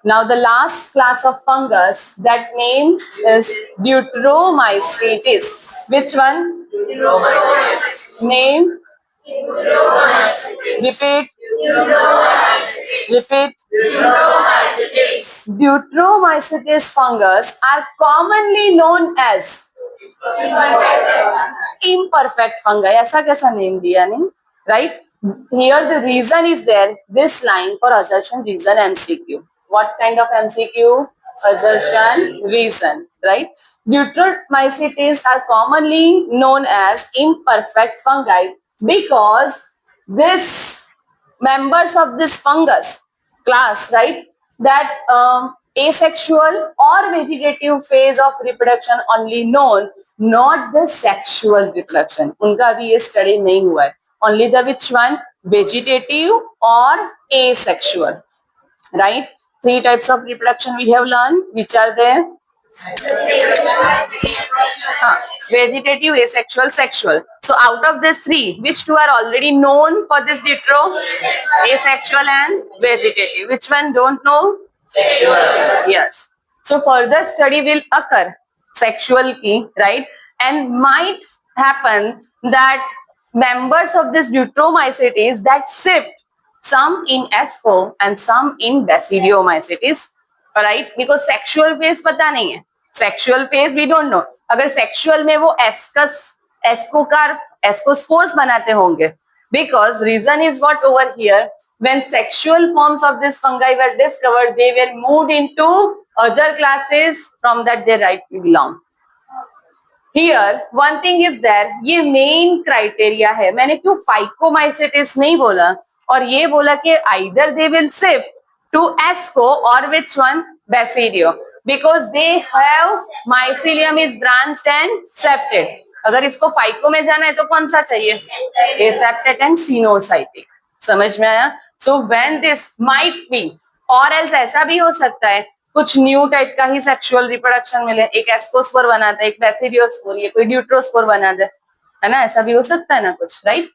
Now the last class of fungus, that name is Deuteromycetes. Which one? Deuteromycetes. Name? Repeat. Repeat. Deuteromycetes fungus are commonly known as imperfect fungi. ऐसा कैसा name दिया नहीं? Right? Here the reason is there. This line for assertion, reason, MCQ. What kind of MCQ? Assertion, reason. Right? Deuteromycetes are commonly known as imperfect fungi because this members of this fungus class, right, that asexual or vegetative phase of reproduction only known, not the sexual reproduction. उनका अभी ये study नहीं हुआ है. Only the which one? Vegetative or asexual, right? 3 types of reproduction we have learned. Which are there? Vegetative, asexual, sexual. So out of these 3, which 2 are already known for this deutero? Asexual and vegetative. Which one don't know? Sexual. Yes. So further study will occur sexual key, right? And might happen that members of this Deuteromycetes that shift some in ESCO and some in Basidiomycetes, right? Because sexual phase पता नहीं है. Sexual phase we don't know. अगर sexual में वो ascospores बनाते होंगे, because reason is what over here, when sexual forms of this fungi were discovered, they were moved into other classes from that they rightly belong. Here one thing is there, ये main criteria है. मैंने क्यों Phycomycetes नहीं बोला और ये बोला कि either they will shift to Asco or which one? Basidio, because they have mycelium is branched and septate. अगर इसको फाइको में जाना है तो कौन सा चाहिए? Aseptate and Cenocytic. समझ में आया? So when this might be, or else ऐसा भी हो सकता है कुछ न्यू टाइप का ही सेक्सुअल रिप्रोडक्शन मिले, एक एस्कोस्पोर बनाता है, एक बेसिडियोस्पोर, ये कोई ड्यूट्रोस्पोर बना दे, है ना? ऐसा भी हो सकता है ना कुछ, right?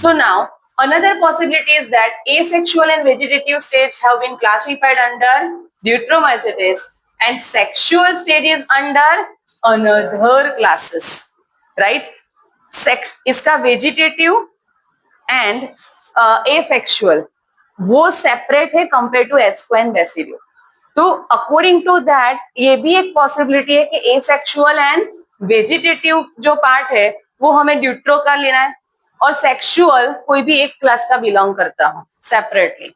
So now another possibility is that asexual and vegetative stage have been classified under Deuteromycetes and sexual stages under another classes, right? इसका vegetative and asexual वो सेपरेट है कंपेयर टू एस्को एंड बेसिडियो. तो according to that ये भी एक possibility है कि asexual and vegetative जो पार्ट है वो हमें ड्यूट्रो का लेना है और सेक्सुअल कोई भी एक क्लास का बिलोंग करता हो separately.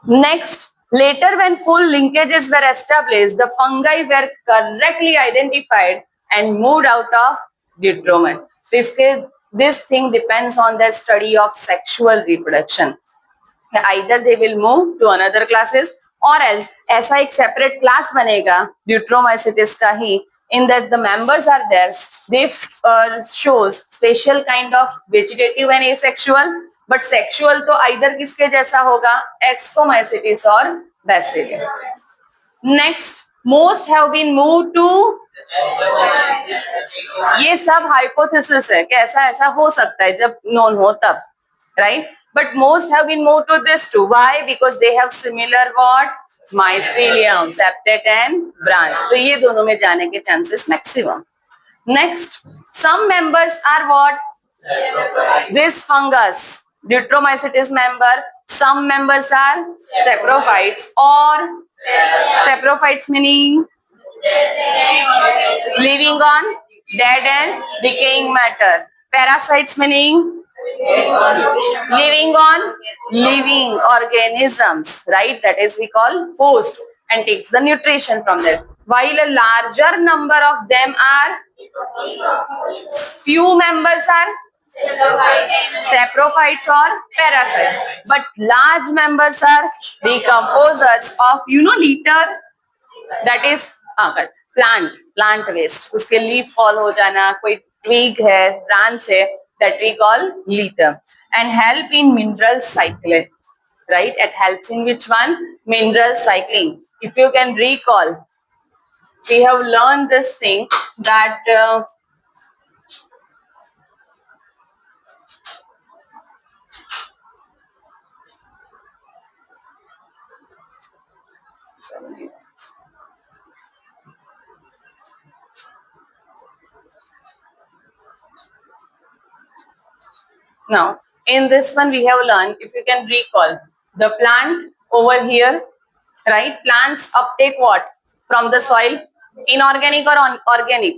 Next, later when full linkages were established, the fungi were correctly identified and moved out of Deuteromy. This thing depends on the study of sexual reproduction. Either they will move to another classes or else ऐसा एक separate class बनेगा Deuteromycetes का ही, in that the members are there, they shows special kind of vegetative and asexual, but sexual तो either किसके जैसा होगा? Ascomycetes और Basidium. Next, most have been moved to, ये सब hypothesis है कि ऐसा हो सकता है जब known हो तब, right? But most have been moved to this too. Why? Because they have similar what? Mycelium, septate and branch. तो ये दोनों में जाने के chances maximum. Next, some members are what? This fungus, Deuteromycetes member. Some members are saprophytes or saprophytes meaning living on dead and decaying matter. Parasites meaning living on living organisms, right? That is we call host and takes the nutrition from there. While a larger number of them are, few members are saprophytes or parasites, but large members are decomposers of litter, that is plant waste. उसके leaf fall हो जाना, कोई twig है, branch है, that we call litter, and help in mineral cycling, right? It helps in which one? Mineral cycling. If you can recall, we have learned this thing that Now, in this one we have learned, if you can recall, the plant over here, right? Plants uptake what? From the soil? Inorganic or organic?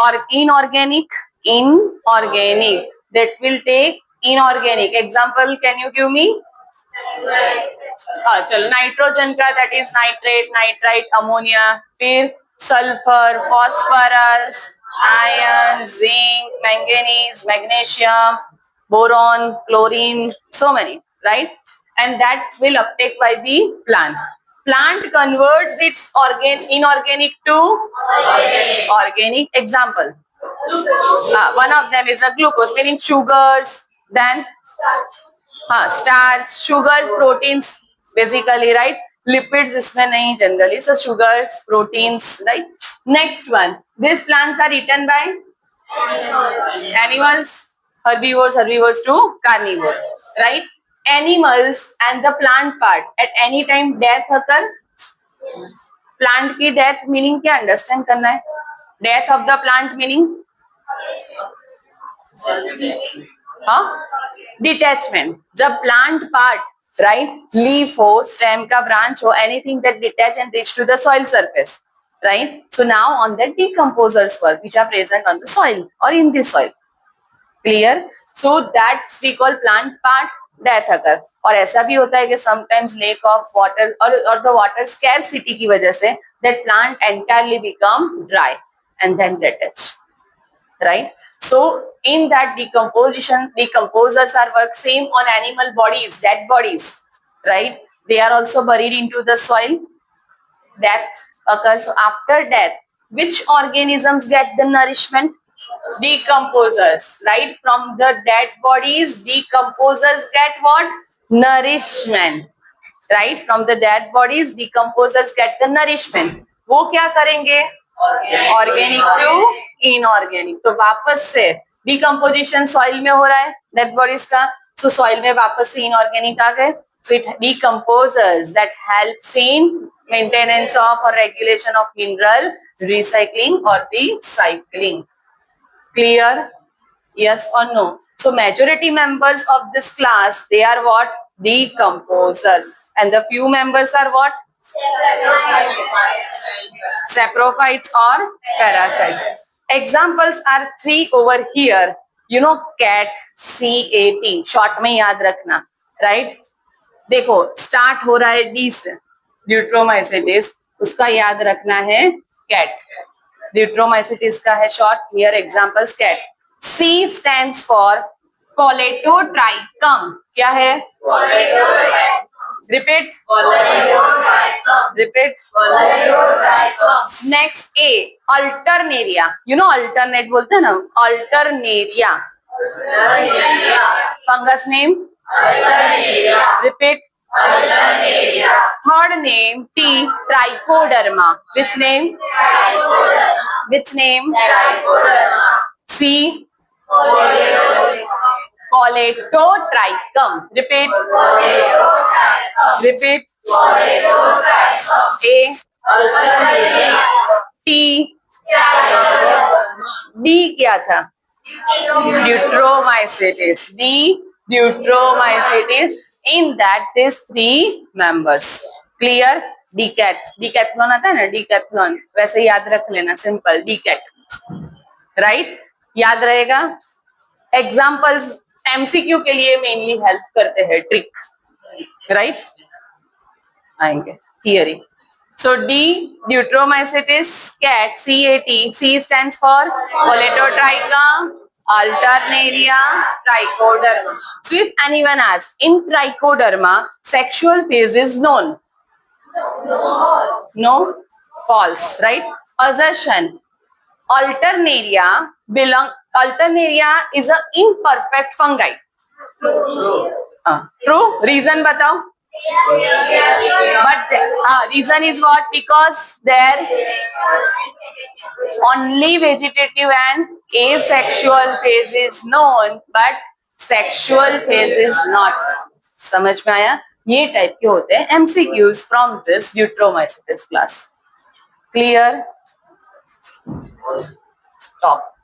Or inorganic? Inorganic. That will take inorganic. Example, can you give me? हाँ चलो nitrogen का that is nitrate nitrite ammonia फिर sulphur phosphorus iron zinc manganese magnesium boron chlorine so many right and that will uptake by the plant converts its inorganic to organic example one of them is a glucose meaning sugars then starch sugars proteins basically right lipids इसमें नहीं generally so sugars proteins right next one these plants are eaten by animals herbivores to carnivore right animals and the plant part at any time death occur plant की death meaning क्या understand करना है death of the plant meaning हाँ detachment जब plant part right leaf हो stem का branch हो anything that detach and reach to the soil surface right so now on the decomposers work which are present on the soil or in the soil clear so that's we call plant part death occur और ऐसा भी होता है कि sometimes lack of water or the water scarcity की वजह से that plant entirely become dry and then detach right so in that decomposers are work same on animal bodies dead bodies right they are also buried into the soil death occurs so after death which organisms get the nourishment decomposers right from the dead bodies decomposers get what nourishment right from the dead bodies decomposers get the nourishment वो क्या करेंगे organic to inorganic तो वापस से decomposition soil में हो रहा है डेड बॉडीज का सो सॉइल में वापस से इनऑर्गेनिक आ गए so it decomposers that helps in maintenance of और रेगुलेशन ऑफ मिनरल रिसाइकलिंग और recycling clear yes or no so majority members of this class they are what decomposers and the few members are what saprophytes or parasites examples are three over here you know cat CAT short में याद रखना right देखो start हो रहा है D से ड्यूट्रोमाइसिटिस उसका याद रखना है cat ड्यूट्रोमाइसिटिस का है short here examples cat C stands for Colletotrichum क्या है repeat next A alternaria you know alternate बोलते हैं ना alternaria fungus name repeat third name T trichoderma which name C Colletotrichum repeat A T D क्या था ड्यूट्रोमाइसिटिस D ड्यूट्रोमाइसिटिस in that these three members clear decathlon आता है ना decathlon वैसे याद रख लेना simple decat right याद रहेगा एग्जाम्पल्स एमसीक्यू के लिए मेनली हेल्प करते हैं ट्रिक राइट आएंगे theory so the deuteromycetes cat CAT C stands for Colletotrichum alternaria trichoderma so if anyone asks in trichoderma sexual phase is known no false right assertion alternaria is an imperfect fungi true reason बताओ but reason is what because their only vegetative and asexual phase is known but sexual phase is not समझ में आया ये type के होते हैं MCQs from this deuteromycetes class. Clear? Stop.